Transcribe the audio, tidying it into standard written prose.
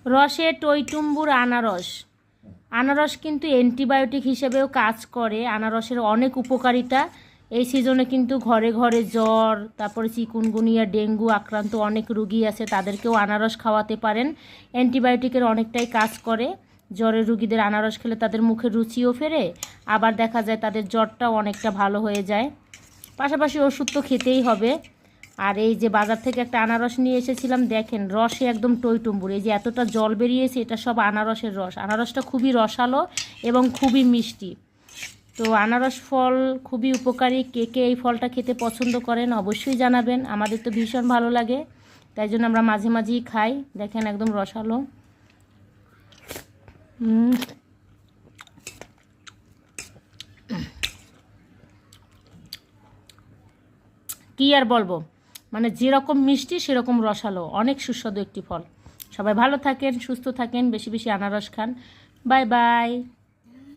রসে টইটুম্বুর আনারস। আনারস কিন্তু অ্যান্টিবায়োটিক হিসেবেও কাজ করে। আনারসের অনেক উপকারিতা। এই সিজনে কিন্তু ঘরে ঘরে জ্বর, তারপরে চিকুনগুনিয়া, ডেঙ্গু আক্রান্ত অনেক রুগী আছে, তাদেরকেও আনারস খাওয়াতে পারেন। অ্যান্টিবায়োটিকের অনেকটাই কাজ করে। জ্বরের রুগীদের আনারস খেলে তাদের মুখের রুচিও ফেরে, আবার দেখা যায় তাদের জ্বরটাও অনেকটা ভালো হয়ে যায়। পাশাপাশি ওষুধ তো খেতেই হবে। আর এই যে বাজার থেকে একটা আনারস নিয়ে এসেছিলাম, দেখেন রসে একদম টইটুম্বুর। এই যে এতটা জল বেরিয়েছে, এটা সব আনারসের রস। আনারসটা খুবই রসালো এবং খুবই মিষ্টি। তো আনারস ফল খুবই উপকারী। কে কে এই ফলটা খেতে পছন্দ করেন অবশ্যই জানাবেন। আমাদের তো ভীষণ ভালো লাগে, তাই জন্য আমরা মাঝে মাঝেই খাই। দেখেন একদম রসালো। কী আর বলবো, মানে যেরকম মিষ্টি সেরকম রসালো, অনেক সুস্বাদু একটি ফল। সবাই ভালো থাকেন, সুস্থ থাকেন, বেশি বেশি আনারস খান। Bye bye.